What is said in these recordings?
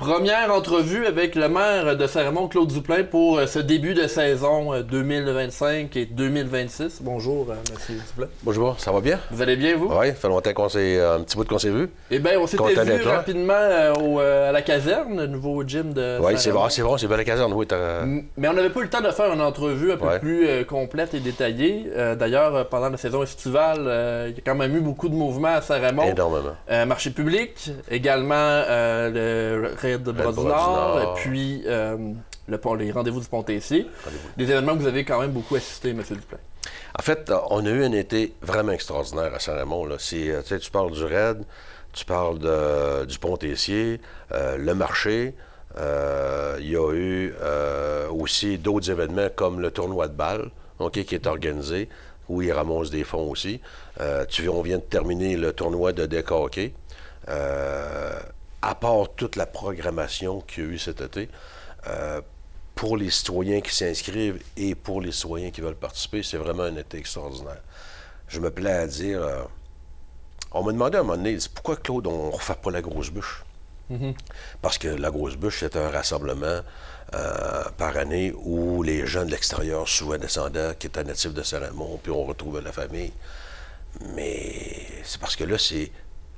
Première entrevue avec le maire de Saint-Raymond, Claude Duplein, pour ce début de saison 2025 et 2026. Bonjour, monsieur Duplein. Bonjour, ça va bien? Vous allez bien, vous? Oui, ça fait longtemps qu'on s'est... un petit bout qu'on s'est vu. Eh bien, on s'était vu rapidement à la caserne, le nouveau gym de Oui, c'est vrai, c'est vu à la caserne, oui. Mais on n'avait pas eu le temps de faire une entrevue un peu plus complète et détaillée. D'ailleurs, pendant la saison estivale, il y a quand même eu beaucoup de mouvements à Saint-Raymond. Énormément. Marché public, également le Raid de Bras-du-Nord, et puis les rendez-vous du Pont-Tessier. Des événements que vous avez quand même beaucoup assisté, M. Duplein. En fait, on a eu un été vraiment extraordinaire à Saint-Raymond. Tu parles du Raid, tu parles du Pont-Tessier, le marché. Il y a eu aussi d'autres événements comme le tournoi de balle, qui est organisé, où ils ramassent des fonds aussi. On vient de terminer le tournoi de deck hockey. À part toute la programmation qu'il y a eu cet été, pour les citoyens qui s'inscrivent et pour les citoyens qui veulent participer, c'est vraiment un été extraordinaire. Je me plais à dire... on m'a demandé à un moment donné, pourquoi, Claude, on ne refait pas la grosse bûche? Parce que la grosse bûche, c'est un rassemblement par année où les gens de l'extérieur, souvent descendants, qui étaient natifs de Saint-Raymond, puis on retrouvait la famille. Mais c'est parce que là, c'est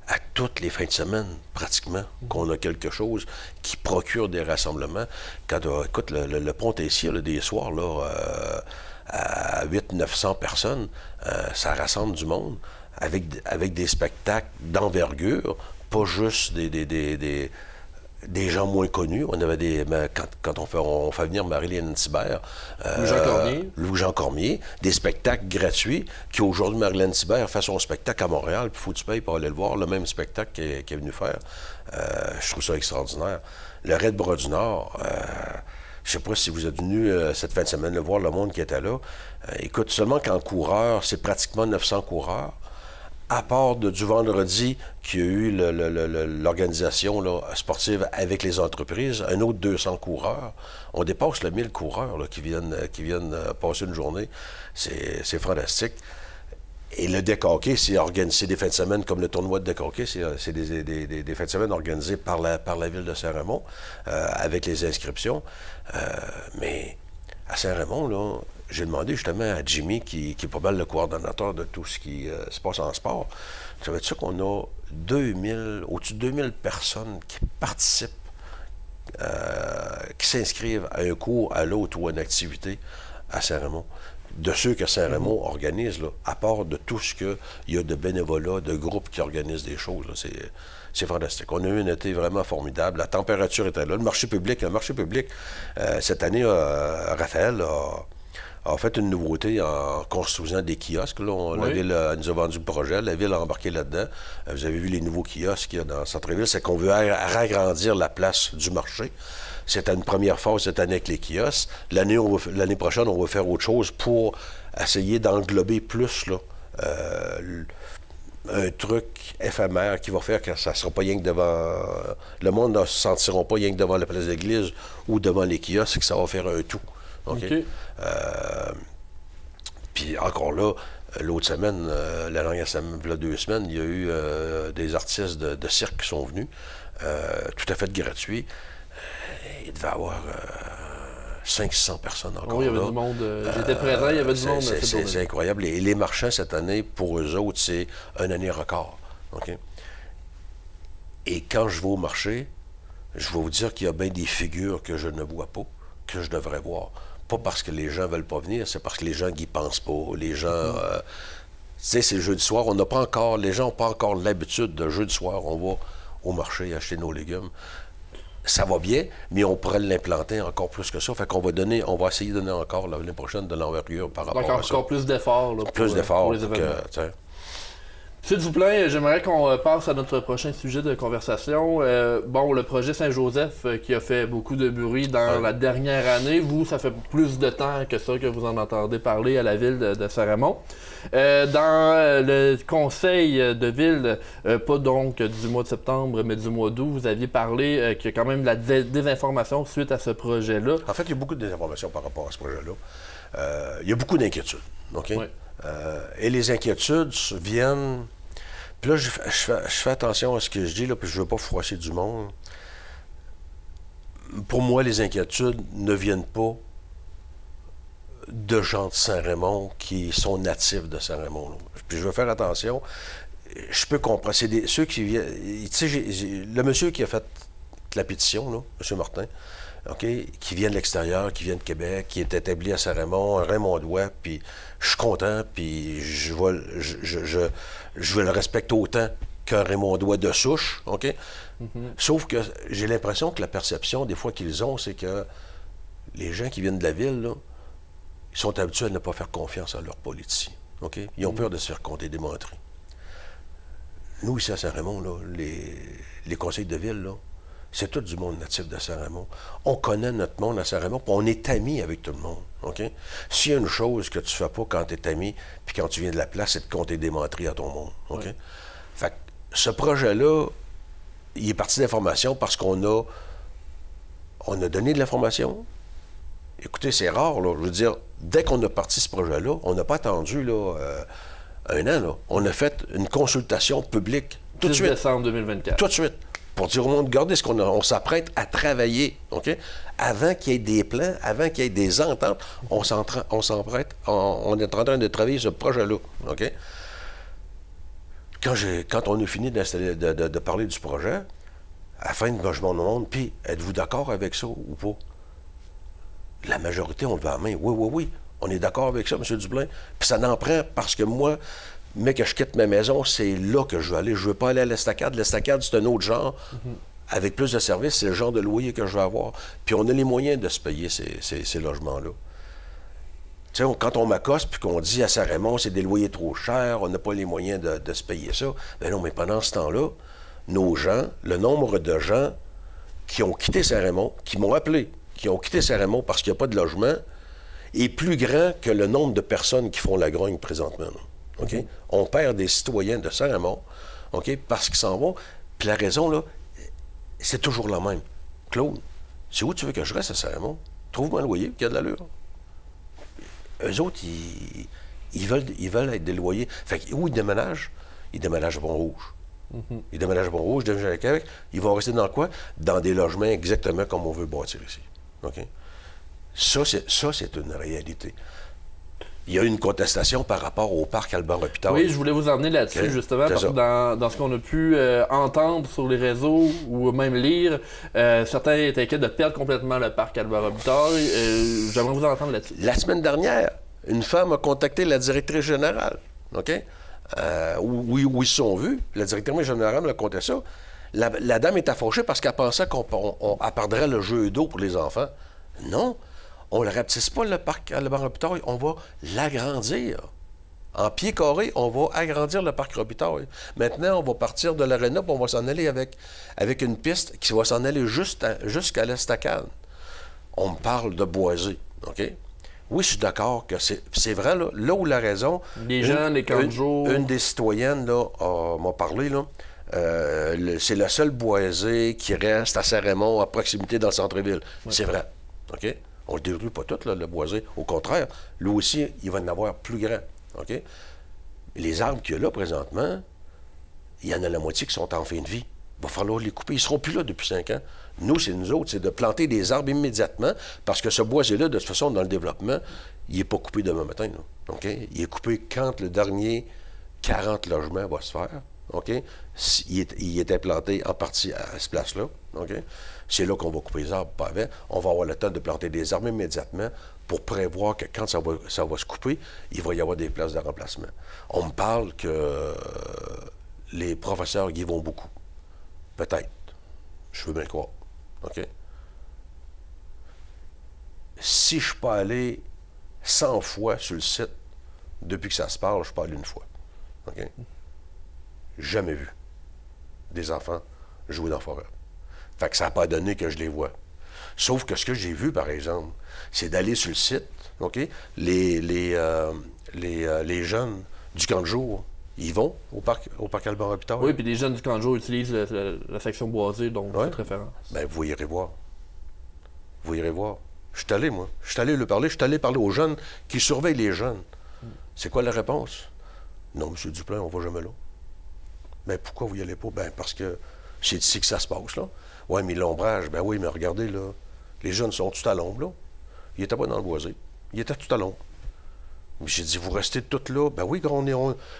à toutes les fins de semaine, pratiquement, qu'on a quelque chose qui procure des rassemblements. Quand, écoute, le Pont-Tessier, des soirs, là, à 800-900 personnes, ça rassemble du monde avec des spectacles d'envergure, pas juste des gens moins connus. On avait quand on fait venir Marilyn Thibert, Louis-Jean Cormier, des spectacles gratuits, qui aujourd'hui, Marilyn Thibert fait son spectacle à Montréal, puis il faut que tu payes pour aller le voir, le même spectacle qu'elle est venu faire. Je trouve ça extraordinaire. Le Raid Bras-du-Nord, je ne sais pas si vous êtes venu cette fin de semaine le voir, le monde qui était là. Écoute, seulement qu'en coureur, c'est pratiquement 900 coureurs. À part du vendredi qu'il y a eu l'organisation sportive avec les entreprises, un autre 200 coureurs. On dépasse le 1000 coureurs qui viennent passer une journée. C'est fantastique. Et le deck hockey, c'est des fins de semaine comme le tournoi de deck hockey, c'est des fins de semaine organisées par la ville de Saint-Raymond avec les inscriptions. Mais à Saint-Raymond, là, j'ai demandé justement à Jimmy, qui est pas mal le coordonnateur de tout ce qui se passe en sport, savais-tu qu'on a au-dessus de 2000 personnes qui participent, qui s'inscrivent à un cours, à l'autre ou à une activité à Saint-Raymond? De ceux que Saint-Raymond organise, là, à part de tout ce qu'il y a de bénévolat, de groupes qui organisent des choses, c'est fantastique. On a eu un été vraiment formidable. La température était là. Le marché public, cette année, Raphaël a fait une nouveauté en construisant des kiosques. Là. La Ville nous a vendu le projet, la Ville a embarqué là-dedans. Vous avez vu les nouveaux kiosques qu'il y a dans le centre-ville. C'est qu'on veut agrandir la place du marché. C'était une première phase cette année avec les kiosques. L'année prochaine, on va faire autre chose pour essayer d'englober plus là, un truc éphémère qui va faire que ça ne sera pas rien que devant... Le monde ne se sentiront pas rien que devant la place d'église ou devant les kiosques, que ça va faire un tout. OK. Puis encore là, l'autre semaine, la dernière semaine, il y a 2 semaines, il y a eu des artistes de cirque qui sont venus, tout à fait gratuits. Il devait y avoir 500-600 personnes encore. Oui, il y avait du monde. J'étais présent, il y avait du monde. C'est incroyable. Et les marchands, cette année, pour eux autres, c'est une année record. Okay? Et quand je vais au marché, je vais vous dire qu'il y a bien des figures que je ne vois pas, que je devrais voir. Pas parce que les gens ne veulent pas venir, c'est parce que les gens n'y pensent pas. Les gens... tu sais, c'est le jeudi soir. Les gens n'ont pas encore l'habitude de jeudi soir, on va au marché acheter nos légumes. Ça va bien, mais on pourrait l'implanter encore plus que ça. Fait qu'on va essayer de donner encore l'année prochaine de l'envergure par rapport à ça. Encore plus d'efforts. Plus d'efforts pour les événements. M. Duplein, j'aimerais qu'on passe à notre prochain sujet de conversation. Le projet Saint-Joseph qui a fait beaucoup de bruit dans la dernière année. Vous, ça fait plus de temps que ça que vous en entendez parler à la ville de Saint-Raymond. Dans le conseil de ville, pas donc du mois de septembre, mais du mois d'août, vous aviez parlé qu'il y a quand même de la désinformation suite à ce projet-là. En fait, il y a beaucoup de désinformation par rapport à ce projet-là. Il y a beaucoup d'inquiétudes. OK? Oui. Et les inquiétudes viennent... Puis là, je fais attention à ce que je dis, là, puis je ne veux pas froisser du monde. pour moi, les inquiétudes ne viennent pas de gens de Saint-Raymond qui sont natifs de Saint-Raymond. Là. Puis je veux faire attention. Je peux comprendre. C'est ceux qui viennent. Tu sais, le monsieur qui a fait la pétition, là, M. Martin, OK, qui vient de l'extérieur, qui vient de Québec, qui est établi à Saint-Raymond, un Raymondois, puis je suis content, puis je le respecte autant qu'un Raymondois de souche, OK? Mm-hmm. Sauf que j'ai l'impression que la perception, des fois, qu'ils ont, c'est que les gens qui viennent de la ville, là, ils sont habitués à ne pas faire confiance à leurs politiciens, OK? Ils ont peur de se faire compter des menteries. Nous, ici à Saint-Raymond, là, les conseils de ville, là, c'est tout du monde natif de Saint-Raymond. On connaît notre monde à Saint-Raymond, puis on est amis avec tout le monde. OK? S'il y a une chose que tu ne fais pas quand tu es ami, puis quand tu viens de la place, c'est de compter des menteries à ton monde. OK? Oui. Fait que ce projet-là, il est parti d'information parce qu'on a donné de l'information. Écoutez, c'est rare, là. Je veux dire, dès qu'on a parti ce projet-là, on n'a pas attendu là, un an. Là. On a fait une consultation publique tout de suite. Décembre 2024. Tout de suite. Pour dire au monde, regardez ce qu'on a. On s'apprête à travailler, OK? Avant qu'il y ait des plans, avant qu'il y ait des ententes, on s'apprête, on est en train de travailler ce projet-là, OK? Quand on a fini de parler du projet, à la fin de logement du monde, puis êtes-vous d'accord avec ça ou pas? La majorité, on levait la main. Oui, on est d'accord avec ça, M. Duplain. Puis ça n'en prend parce que moi, mais que je quitte ma maison, c'est là que je veux aller. Je ne veux pas aller à l'Estacade. L'Estacade, c'est un autre genre. Mm-hmm. Avec plus de services, c'est le genre de loyer que je veux avoir. Puis on a les moyens de se payer ces logements-là. Tu sais, quand on m'accoste puis qu'on dit à Saint-Raymond, c'est des loyers trop chers, on n'a pas les moyens de se payer ça. Ben non, mais pendant ce temps-là, nos gens, le nombre de gens qui ont quitté Saint-Raymond, qui m'ont appelé, qui ont quitté Saint-Raymond parce qu'il n'y a pas de logement, est plus grand que le nombre de personnes qui font la grogne présentement. Là. OK? Mm-hmm. On perd des citoyens de Saint-Raymond, OK, parce qu'ils s'en vont. Puis la raison, là, c'est toujours la même. Claude, c'est où tu veux que je reste à Saint-Raymond? Trouve-moi un loyer qui a de l'allure. Eux autres, ils veulent être des loyers. Fait que où ils déménagent? Ils déménagent à Pont-Rouge. Mm-hmm. Ils déménagent à Pont-Rouge, ils déménagent à Québec. Ils vont rester dans quoi? Dans des logements exactement comme on veut bâtir ici. OK? Ça, c'est une réalité. Il y a eu une contestation par rapport au parc Alban-Robitaille. Oui, je voulais vous emmener là-dessus, okay. Justement, parce que dans ce qu'on a pu entendre sur les réseaux ou même lire, certains étaient inquiets de perdre complètement le parc Alban-Robitaille. J'aimerais vous entendre là-dessus. La semaine dernière, une femme a contacté la directrice générale, OK? Où ils se sont vus. La directrice générale me contait ça. La dame était fâchée parce qu'elle pensait qu'on perdrait le jeu d'eau pour les enfants. Non. On ne le rapetisse pas, le parc Alban-Robitaille, on va l'agrandir. En pied carré, on va agrandir le parc Robitaille. Maintenant, on va partir de l'aréna, puis on va s'en aller avec une piste qui va s'en aller jusqu'à l'Estacade. On me parle de boisé, OK? Oui, je suis d'accord que c'est vrai, là où la raison... Les gens, les camps de jour... Une des citoyennes, là, m'a parlé, là, c'est le seul boisé qui reste à Saint-Raymond, à proximité dans le centre-ville. Oui. C'est vrai, OK? On ne le détruit pas tout, là, le boisé. Au contraire, lui aussi, il va en avoir plus grand. OK? Les arbres qu'il y a là, présentement, il y en a la moitié qui sont en fin de vie. Il va falloir les couper. Ils ne seront plus là depuis 5 ans. Nous autres, c'est de planter des arbres immédiatement, parce que ce boisé-là, de toute façon, dans le développement, il n'est pas coupé demain matin. Là. OK? Il est coupé quand le dernier 40 logements va se faire. OK? Il est implanté en partie à cette place-là. OK? C'est là qu'on va couper les arbres, pas avant. On va avoir le temps de planter des arbres immédiatement pour prévoir que quand ça va se couper, il va y avoir des places de remplacement. On me parle que les professeurs y vont beaucoup. Peut-être. Je veux bien croire. OK? Si je ne suis pas allé 100 fois sur le site depuis que ça se parle, je suis pas allé une fois. OK? Jamais vu des enfants jouer dans la forêt. Fait que ça n'a pas donné que je les vois. Sauf que ce que j'ai vu, par exemple, c'est d'aller sur le site, OK? Les jeunes du camp de jour, ils vont au parc Alban-Robitaille. Oui, puis les jeunes du camp de jour utilisent la section boisée, donc cette référence. Bien, vous irez voir. Vous irez voir. Je suis allé, moi. Je suis allé le parler. Je suis allé parler aux jeunes qui surveillent les jeunes. C'est quoi la réponse? Non, M. Duplain, on ne va jamais là. Mais pourquoi vous n'y allez pas? Bien, parce que c'est ici que ça se passe, là. Ouais, mais l'ombrage, ben oui, mais regardez, là, les jeunes sont tout à l'ombre, là. Ils n'étaient pas dans le boisé. Ils étaient tout à l'ombre. J'ai dit, vous restez tous là? Ben oui,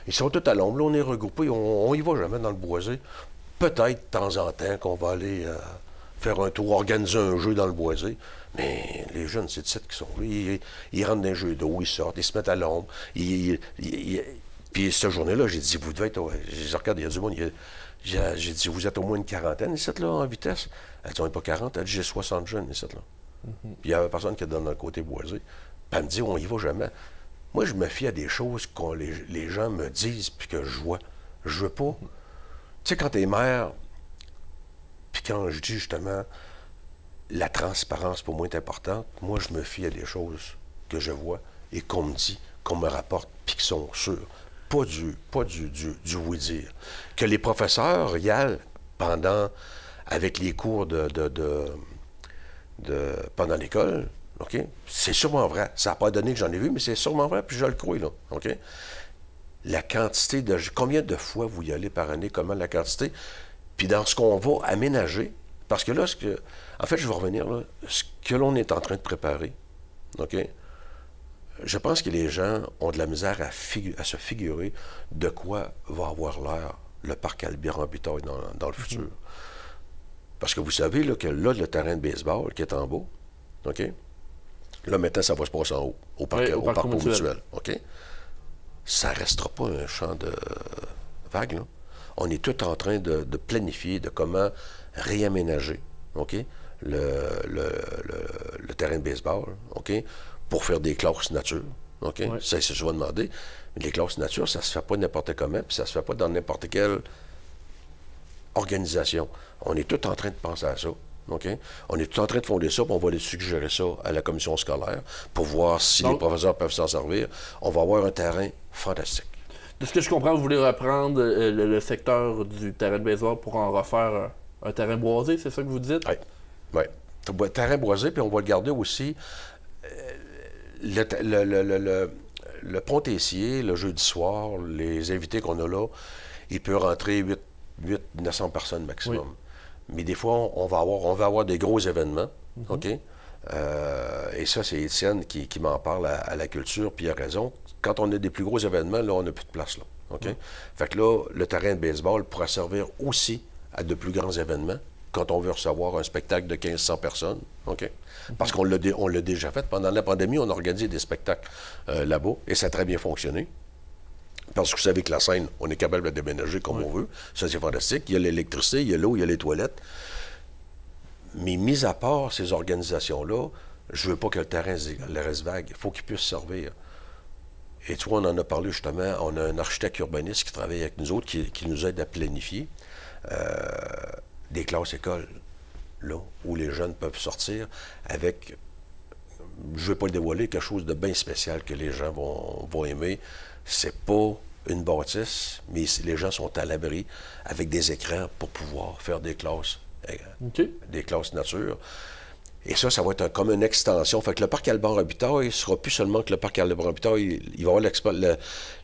ils sont tous à l'ombre, là, on est regroupés, on y va jamais dans le boisé. Peut-être, de temps en temps, qu'on va aller faire un tour, organiser un jeu dans le boisé. Mais les jeunes, c'est de ça qui sont là. Ils rentrent dans un jeu d'eau, ils sortent, ils se mettent à l'ombre. Puis cette journée-là, j'ai dit, vous devez être... J'ai dit, regarde, il y a du monde. J'ai dit, vous êtes au moins une quarantaine, ici, là, en vitesse. Elle dit, on n'est pas 40. Elle dit, j'ai 60 jeunes, ici, là. Puis il n'y avait personne qui était dans le côté boisé. Puis elle me dit, on y va jamais. Moi, je me fie à des choses que les gens me disent puis que je vois. Je veux pas... Tu sais, quand t'es maire, puis quand je dis justement la transparence pour moi est importante, moi, je me fie à des choses que je vois et qu'on me dit, qu'on me rapporte, puis qui sont sûrs. Pas du oui-dire. Que les professeurs y allent avec les cours pendant l'école, OK? C'est sûrement vrai. Ça n'a pas donné que j'en ai vu, mais c'est sûrement vrai, puis je le crois, là. OK? La quantité de... Combien de fois vous y allez par année? Comment la quantité? Puis dans ce qu'on va aménager, parce que là, en fait, je vais revenir là, ce que l'on est en train de préparer, OK? Je pense que les gens ont de la misère à se figurer de quoi va avoir l'air le parc Albert-Ambitoy dans le futur. Parce que vous savez là, que là, le terrain de baseball qui est en bas, OK? Là, maintenant, ça va se passer en haut, au parc mutuel. OK? Ça ne restera pas un champ de vagues, là. On est tout en train de planifier de comment réaménager, OK? Le terrain de baseball, OK? Pour faire des classes nature, OK? Ouais. Ça, c'est souvent demandé. Mais les classes nature, ça ne se fait pas n'importe comment, puis ça ne se fait pas dans n'importe quelle organisation. On est tout en train de penser à ça. OK? On est tout en train de fonder ça, puis on va aller suggérer ça à la commission scolaire pour voir si les professeurs peuvent s'en servir. On va avoir un terrain fantastique. De ce que je comprends, vous voulez reprendre le secteur du terrain de baseball pour en refaire un terrain boisé, c'est ça que vous dites? Oui. Oui. Terrain boisé, puis on va le garder aussi. Le pont Tessier, le jeudi soir, les invités qu'on a là, il peut rentrer 800-900 personnes maximum. Oui. Mais des fois, on va avoir des gros événements, OK? Et ça, c'est Étienne qui m'en parle à la culture, puis il a raison. Quand on a des plus gros événements, là, on n'a plus de place, là, OK? Fait que là, le terrain de baseball pourra servir aussi à de plus grands événements quand on veut recevoir un spectacle de 1500 personnes, OK? Parce qu'on l'a déjà fait. Pendant la pandémie, on a organisé des spectacles là-bas, et ça a très bien fonctionné. Parce que vous savez que la scène, on est capable de déménager comme on veut. Ça, c'est fantastique. Il y a l'électricité, il y a l'eau, il y a les toilettes. Mais mis à part ces organisations-là, je veux pas que le terrain le reste vague. Il faut qu'il puisse servir. Et tu vois, on en a parlé justement. On a un architecte urbaniste qui travaille avec nous autres, qui nous aide à planifier des classes écoles, là, où les jeunes peuvent sortir avec, je ne veux pas le dévoiler, quelque chose de bien spécial que les gens vont aimer. C'est pas une bâtisse, mais les gens sont à l'abri avec des écrans pour pouvoir faire des classes, des classes nature. Et ça va être comme une extension. Fait que le parc Albert-Ambitoy ne sera plus seulement que le parc Albert-Ambitoy. Il va y avoir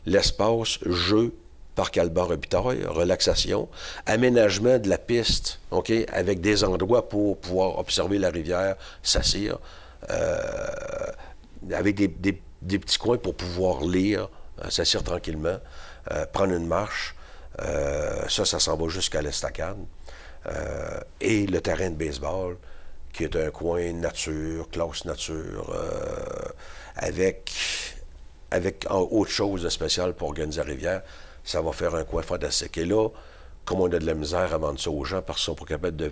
l'espace jeu parc Albert-Ambitoy, relaxation, aménagement de la piste, OK, avec des endroits pour pouvoir observer la rivière, s'assire, avec des petits coins pour pouvoir lire, s'assire tranquillement, prendre une marche. Ça s'en va jusqu'à l'estacade. Et le terrain de baseball, qui est un coin nature, classe nature, avec autre chose de spécial pour organiser la rivière, ça va faire un coin fantastique. Et là, comme on a de la misère à vendre ça aux gens parce qu'ils sont pas capables de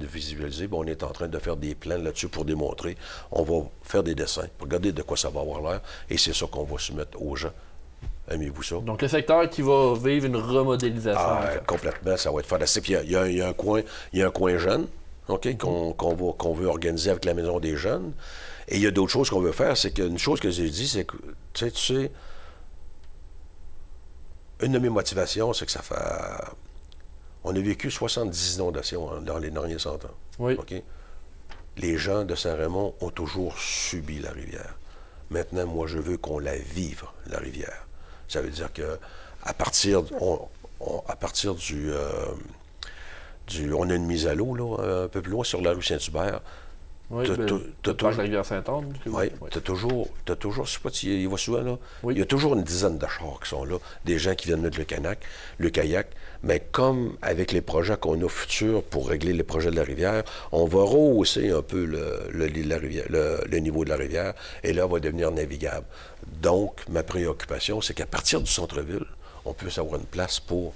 visualiser, on est en train de faire des plans là-dessus pour démontrer. On va faire des dessins pour regarder de quoi ça va avoir l'air. Et c'est ça qu'on va soumettre aux gens. Aimez-vous ça? Donc, le secteur qui va vivre une remodélisation. Complètement, ça va être fantastique. Il y a un coin jeune, OK, qu'on veut organiser avec la Maison des jeunes. Et il y a d'autres choses qu'on veut faire. C'est qu'une chose que j'ai dit, c'est que, tu sais, une de mes motivations, c'est que ça fait... On a vécu 70 inondations dans les derniers 100 ans. Oui. OK? Les gens de Saint-Raymond ont toujours subi la rivière. Maintenant, moi, je veux qu'on la vive, la rivière. Ça veut dire que à partir On a une mise à l'eau, là, un peu plus loin, sur la rue Saint-Hubert. Oui, tu parles de la rivière Saint-Anne. Oui, tu as toujours, je sais pas si il va souvent, là. Oui. Il y a toujours une dizaine de chars qui sont là, des gens qui viennent mettre le kayak. Mais comme avec les projets qu'on a futurs pour régler les projets de la rivière, on va rehausser un peu le niveau de la rivière, et là, elle va devenir navigable. Donc, ma préoccupation, c'est qu'à partir du centre-ville, on puisse avoir une place pour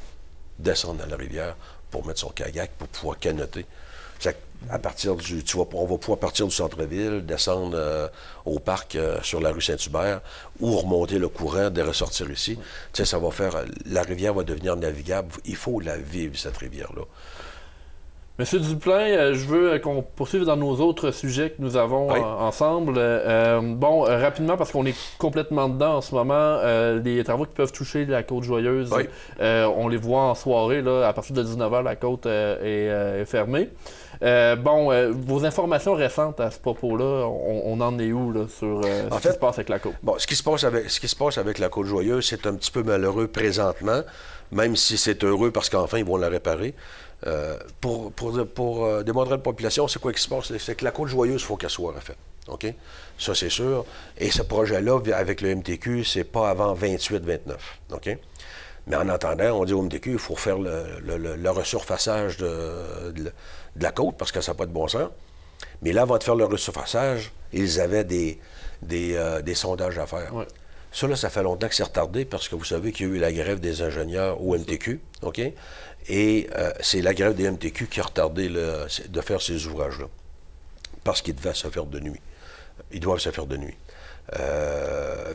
descendre dans la rivière, pour mettre son kayak, pour pouvoir canoter. À partir on va pouvoir partir du centre-ville, descendre au parc sur la rue Saint-Hubert ou remonter le courant de ressortir ici. Oui. Ça va faire... La rivière va devenir navigable. Il faut la vivre, cette rivière-là. Monsieur Duplain, je veux qu'on poursuive dans nos autres sujets que nous avons ensemble. Rapidement, parce qu'on est complètement dedans en ce moment, les travaux qui peuvent toucher la Côte-Joyeuse, on les voit en soirée. Là, à partir de 19h, la côte est fermée. Vos informations récentes à ce propos-là, on en est où là, sur ce qui se passe avec la côte? Bon, ce qui se passe avec la Côte-Joyeuse, c'est un petit peu malheureux présentement, même si c'est heureux parce qu'enfin, ils vont la réparer. Pour démontrer à la population, c'est quoi qui se passe? C'est que la Côte-Joyeuse, il faut qu'elle soit refaite. OK? Ça, c'est sûr. Et ce projet-là, avec le MTQ, c'est pas avant 28-29. OK? Mais en attendant, on dit au MTQ, il faut faire le resurfaçage de la côte parce que ça n'a pas de bon sens. Mais là, avant de faire le resurfaçage, ils avaient des sondages à faire. Ouais. Ça, là, ça fait longtemps que c'est retardé parce que vous savez qu'il y a eu la grève des ingénieurs au MTQ. OK? Et c'est la grève des MTQ qui a retardé de faire ces ouvrages-là. Parce qu'ils devaient se faire de nuit. Ils doivent se faire de nuit.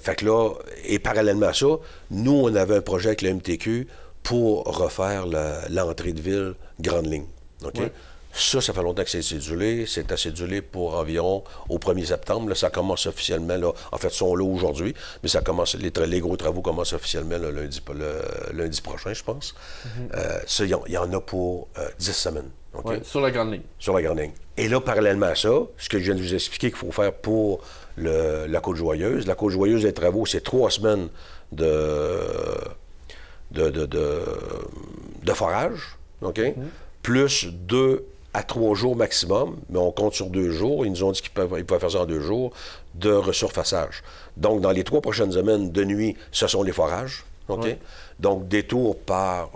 Fait que là, et parallèlement à ça, nous, on avait un projet avec le MTQ pour refaire l'entrée de ville Grande Ligne. OK? Oui. Ça fait longtemps que c'est cédulé. C'est cédulé pour environ au 1er septembre. Là, ça commence officiellement, là, en fait, ils sont là aujourd'hui, mais ça commence, les gros travaux commencent officiellement le lundi prochain, je pense. Ça, il y en a pour 10 semaines. Okay? Ouais, sur la Grande Ligne. Sur la Grande Ligne. Et là, parallèlement à ça, ce que je viens de vous expliquer qu'il faut faire pour la Côte-Joyeuse. La Côte-Joyeuse, les travaux, c'est 3 semaines de forage, OK? Plus 2 à 3 jours maximum, mais on compte sur 2 jours. Ils nous ont dit qu'ils pouvaient faire ça en 2 jours, de resurfaçage. Donc, dans les 3 prochaines semaines de nuit, ce sont les forages. OK? Ouais. Donc, détour par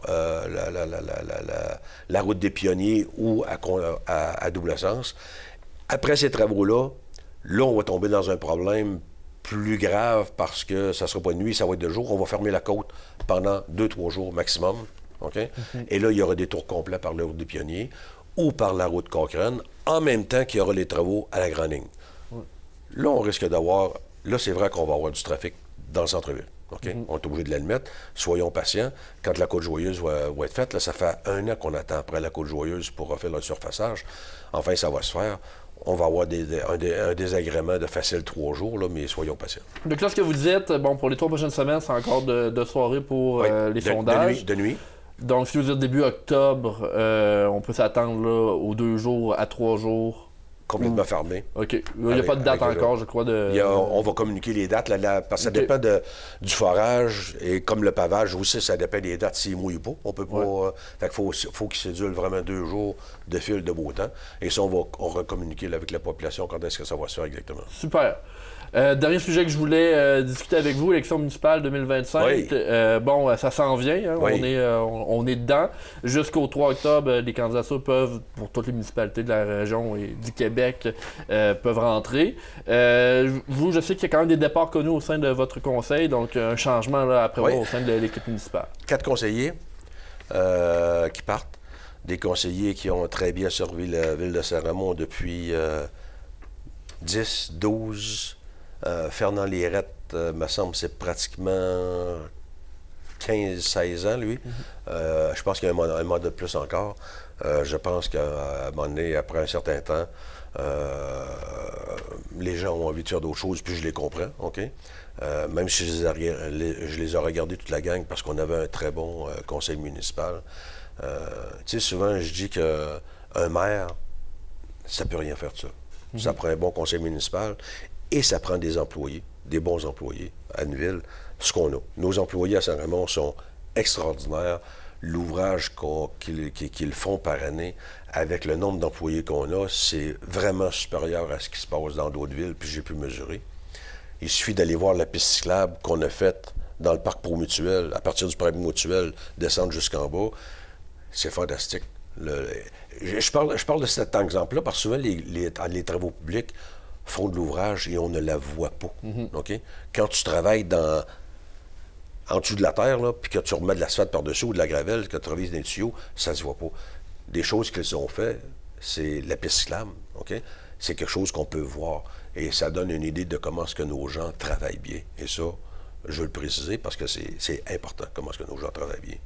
la route des Pionniers ou à double sens. Après ces travaux-là, on va tomber dans un problème plus grave parce que ça ne sera pas de nuit, ça va être de jour. On va fermer la côte pendant 2-3 jours maximum. OK? Et là, il y aura des tours complets par la route des Pionniers ou par la route Cochrane, en même temps qu'il y aura les travaux à la Grande Ligne. Ouais. Là, on risque d'avoir... Là, c'est vrai qu'on va avoir du trafic dans le centre-ville. OK? On est obligé de l'admettre. Soyons patients. Quand la Côte-Joyeuse va être faite, là, ça fait 1 an qu'on attend après la Côte-Joyeuse pour refaire le surfaçage. Enfin, ça va se faire. On va avoir un désagrément de facile 3 jours, là, mais soyons patients. Donc là, ce que vous dites, pour les 3 prochaines semaines, c'est encore de soirée pour les sondages. De nuit. Donc, si vous dites début octobre, on peut s'attendre là, aux 2 jours à 3 jours. Complètement fermé. OK. Il n'y a pas de date encore, je crois. On va communiquer les dates, parce que ça dépend du forage, et comme le pavage aussi, ça dépend des dates s'il mouille ou pas. On peut pas... fait qu'il faut qu'il sédule vraiment 2 jours de fil de beau temps. Et ça, on va communiquer avec la population quand est-ce que ça va se faire exactement. Super. Dernier sujet que je voulais discuter avec vous, élection municipale 2025. Oui. Ça s'en vient, hein? Oui. On est dedans. Jusqu'au 3 octobre, les candidatures peuvent, pour toutes les municipalités de la région et du Québec, peuvent rentrer. Vous, je sais qu'il y a quand même des départs connus au sein de votre conseil, donc un changement là, à prévoir au sein de l'équipe municipale. 4 conseillers qui partent. Des conseillers qui ont très bien servi la ville de Saint-Raymond depuis 10, 12... Fernand Lirette, me semble, c'est pratiquement 15-16 ans, lui. Je pense qu'il y a un mandat de plus encore. Je pense qu'à un moment donné, après un certain temps, les gens ont envie de faire d'autres choses, puis je les comprends, OK? Même si je les ai regardés toute la gang parce qu'on avait un très bon conseil municipal. Tu sais, souvent, je dis qu'un maire, ça ne peut rien faire de ça. Ça prend un bon conseil municipal. Et ça prend des employés, des bons employés à une ville, ce qu'on a. Nos employés à Saint-Raymond sont extraordinaires. l'ouvrage qu'ils font par année, avec le nombre d'employés qu'on a, c'est vraiment supérieur à ce qui se passe dans d'autres villes, puis j'ai pu mesurer. Il suffit d'aller voir la piste cyclable qu'on a faite dans le parc Promutuel, à partir du parc Promutuel, descendre jusqu'en bas. C'est fantastique. Je parle de cet exemple-là parce que souvent, les travaux publics font de l'ouvrage et on ne la voit pas. Okay? Quand tu travailles en dessous de la terre, là, puis que tu remets de l'asphalte par-dessus ou de la gravelle, que tu revises dans les tuyaux, ça se voit pas. Des choses qu'ils ont fait, c'est la piste cyclable. Okay? C'est quelque chose qu'on peut voir. Et ça donne une idée de comment est-ce que nos gens travaillent bien. Et ça, je veux le préciser parce que c'est important, comment est-ce que nos gens travaillent bien.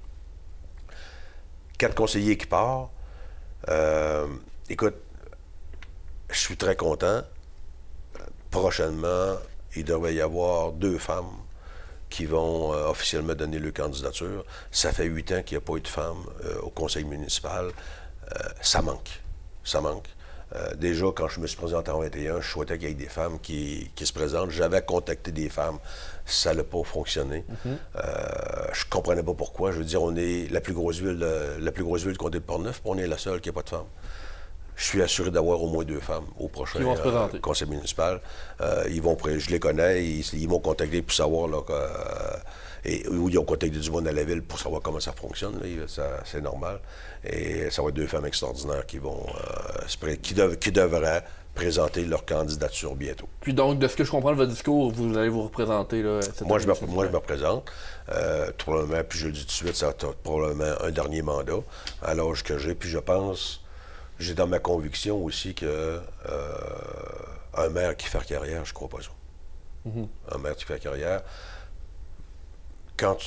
4 conseillers qui partent. Écoute, je suis très content. Prochainement, il devrait y avoir 2 femmes qui vont officiellement donner leur candidature. Ça fait 8 ans qu'il n'y a pas eu de femmes au conseil municipal. Ça manque. Ça manque. Déjà, quand je me suis présenté en 21, je souhaitais qu'il y ait des femmes qui se présentent. J'avais contacté des femmes. Ça n'a pas fonctionné. Je comprenais pas pourquoi. Je veux dire, on est la plus grosse ville du comté de Portneuf, puis on est la seule qui n'a pas de femmes. Je suis assuré d'avoir au moins 2 femmes au prochain conseil municipal. Je les connais, ils m'ont contacté pour savoir là, ou ils ont contacté du monde à la ville pour savoir comment ça fonctionne. C'est normal. Et ça va être 2 femmes extraordinaires qui devraient présenter leur candidature bientôt. Puis donc, de ce que je comprends de votre discours, vous allez vous représenter là, moi, je me représente. Probablement, puis je le dis tout de suite, ça va être probablement un dernier mandat à l'âge que j'ai. Puis je pense, j'ai dans ma conviction aussi que un maire qui fait carrière, je crois pas ça. Un maire qui fait carrière,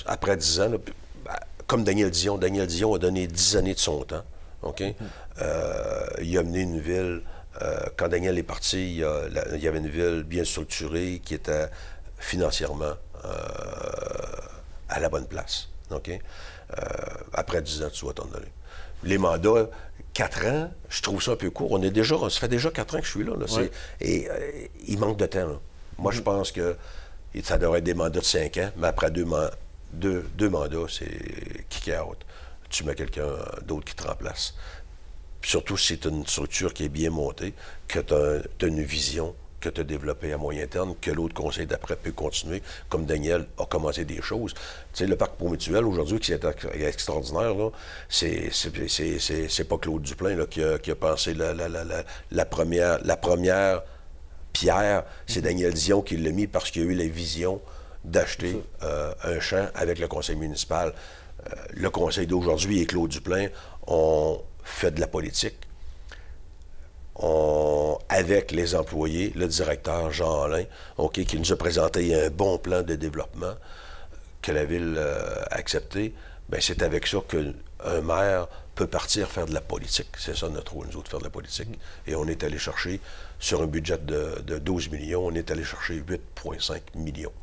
après 10 ans, là, comme Daniel Dion a donné 10 années de son temps. Okay? Il a mené une ville, quand Daniel est parti, il y avait une ville bien structurée qui était financièrement à la bonne place. Okay? Après 10 ans, tu vas t'en aller. Les mandats, 4 ans, je trouve ça un peu court. Ça fait déjà 4 ans que je suis là. Et il manque de temps. Là. Moi, je pense que ça devrait être des mandats de 5 ans, mais après 2 mandats, c'est kick out. Tu mets quelqu'un d'autre qui te remplace. Puis surtout, si c'est une structure qui est bien montée, que tu as une vision que tu as développée à moyen terme, que l'autre conseil d'après peut continuer, comme Daniel a commencé des choses. Tu sais, le parc Promutuel, aujourd'hui, qui est extraordinaire, là, c'est pas Claude Duplain là, qui a pensé la première pierre, c'est Daniel Dion qui l'a mis parce qu'il a eu la vision d'acheter un champ avec le conseil municipal. Le conseil d'aujourd'hui et Claude Duplain ont fait de la politique. Avec les employés, le directeur Jean Alain, qui nous a présenté un bon plan de développement que la ville a accepté, bien, c'est avec ça qu'un maire peut partir faire de la politique. C'est ça notre rôle, nous autres, faire de la politique. Et on est allé chercher, sur un budget de 12 millions, on est allé chercher 8,5 millions.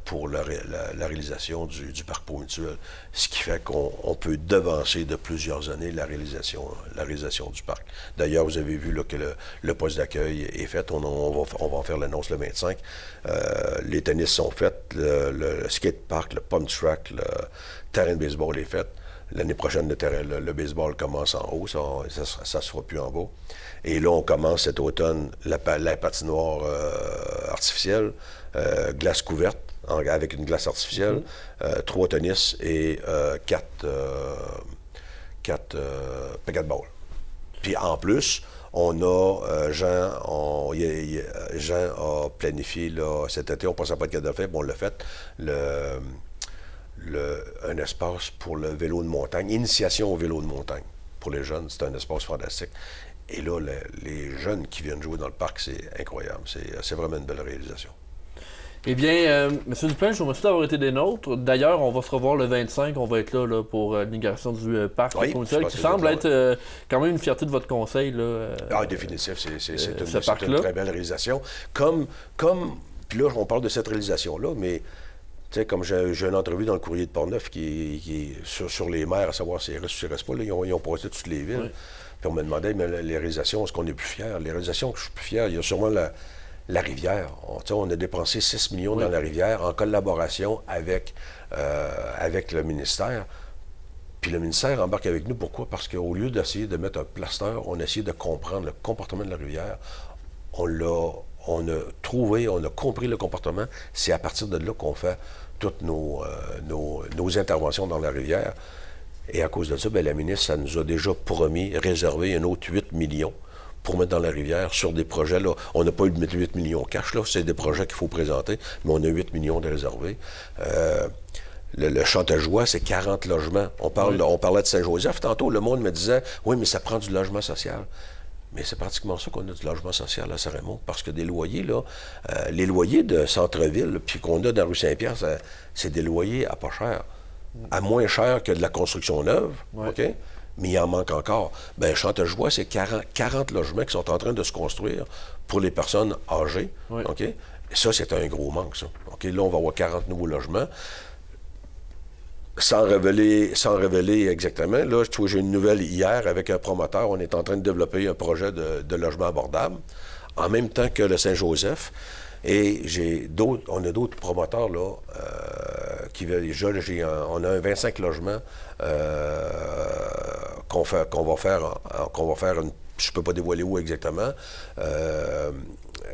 Pour la réalisation du parc Promutuel, ce qui fait qu'on peut devancer de plusieurs années la réalisation du parc. D'ailleurs, vous avez vu là, que le poste d'accueil est fait, on va en faire l'annonce le 25. Les tennis sont faits, le skate-park, le pump track, le terrain de baseball est fait. L'année prochaine, le baseball commence en haut, ça ne se fera plus en bas. Et là, on commence cet automne la patinoire artificielle, glace couverte, avec une glace artificielle, 3 tennis et 4 paquets-de-balles. Puis en plus, on a, Jean a planifié, là, cet été, on ne pensait pas être capable de le faire, mais on l'a fait, un espace pour le vélo de montagne, initiation au vélo de montagne. Pour les jeunes, c'est un espace fantastique. Et là, les jeunes qui viennent jouer dans le parc, c'est incroyable. C'est vraiment une belle réalisation. Eh bien, M. Duplain, je vous remercie d'avoir été des nôtres. D'ailleurs, on va se revoir le 25. On va être là pour l'inauguration du parc Promutuel, qui semble être quand même une fierté de votre conseil. Là, définitif. C'est une très belle réalisation. Puis là, on parle de cette réalisation-là, mais tu sais, comme j'ai une entrevue dans le Courrier de Portneuf qui est sur les maires, à savoir s'ils restent ou s'ils restent pas. Là, ils ont passé toutes les villes. Oui. Puis on me demandait, mais les réalisations, est-ce qu'on est plus fiers? Les réalisations que je suis plus fier, il y a sûrement la rivière. On a dépensé 6 millions dans la rivière en collaboration avec le ministère. Puis le ministère embarque avec nous. Pourquoi? Parce qu'au lieu d'essayer de mettre un plaster, on a essayé de comprendre le comportement de la rivière. On a trouvé, on a compris le comportement. C'est à partir de là qu'on fait toutes nos interventions dans la rivière. Et à cause de ça, bien, la ministre, ça nous a déjà promis, réservé un autre 8 millions pour mettre dans la rivière sur des projets. Là, on n'a pas eu de mettre 8 millions cash, là. C'est des projets qu'il faut présenter, mais on a 8 millions de réservés. Le Chantejoie, c'est 40 logements. On parlait de Saint-Joseph. Tantôt, le monde me disait, oui, mais ça prend du logement social. Mais c'est pratiquement ça qu'on a du logement social à Saint-Raymond, parce que des loyers, là, les loyers de centre-ville, puis qu'on a dans la rue Saint-Pierre, c'est des loyers à pas cher, à moins cher que de la construction neuve, OK? Mais il en manque encore. Bien, Chantejoie, c'est 40 logements qui sont en train de se construire pour les personnes âgées, OK? Et ça, c'est un gros manque, ça. OK? Là, on va avoir 40 nouveaux logements. Sans révéler exactement, là, j'ai une nouvelle hier avec un promoteur. On est en train de développer un projet de logement abordable, en même temps que le Saint-Joseph. Et on a d'autres promoteurs, là, qui veulent déjà, on a un 25 logements qu'on va faire je ne peux pas dévoiler où exactement.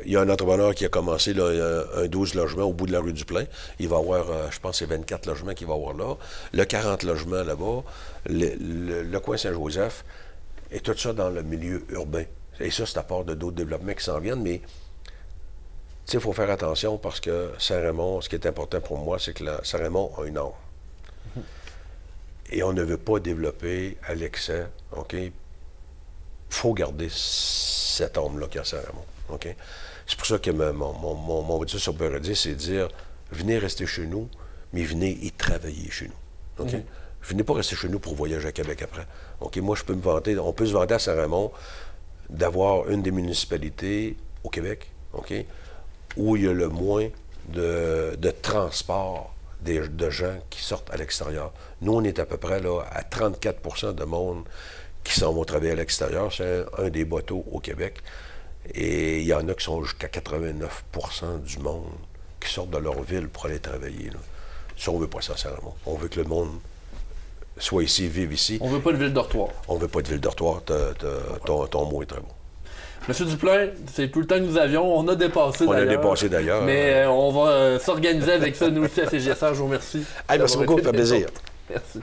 Il y a un entrepreneur qui a commencé là, un 12 logements au bout de la rue du Plein. Il va avoir, je pense, c'est 24 logements qu'il va avoir là. Le 40 logements là-bas. Le coin Saint-Joseph. Et tout ça dans le milieu urbain. Et ça, c'est à part de d'autres développements qui s'en viennent. Mais, tu sais, il faut faire attention parce que Saint-Raymond, ce qui est important pour moi, c'est que Saint-Raymond a une âme. Et on ne veut pas développer à l'excès, OK? Il faut garder cette âme-là qu'il y a à Saint-Raymond, OK? C'est pour ça que mon dit sur Paradis, c'est de dire, venez rester chez nous, mais venez y travailler chez nous, OK? Venez pas rester chez nous pour voyager à Québec après, OK? Moi, je peux me vanter, on peut se vanter à Saint-Raymond d'avoir une des municipalités au Québec, OK? Où il y a le moins de transport de gens qui sortent à l'extérieur. Nous, on est à peu près là, à 34 de monde qui s'en vont travailler à l'extérieur. C'est un des bateaux au Québec. Et il y en a qui sont jusqu'à 89 du monde qui sortent de leur ville pour aller travailler. Là. Ça, on veut pas ça, sincèrement. On veut que le monde soit ici, vive ici. On veut pas de ville dortoir. On veut pas de ville dortoir. Ton mot est très bon. Monsieur Duplain, c'est tout le temps que nous avions. On a dépassé d'ailleurs. On a dépassé d'ailleurs. Mais on va s'organiser avec ça, nous aussi, à CGSR. Je vous remercie. Hey, merci beaucoup, ça fait plaisir. Merci.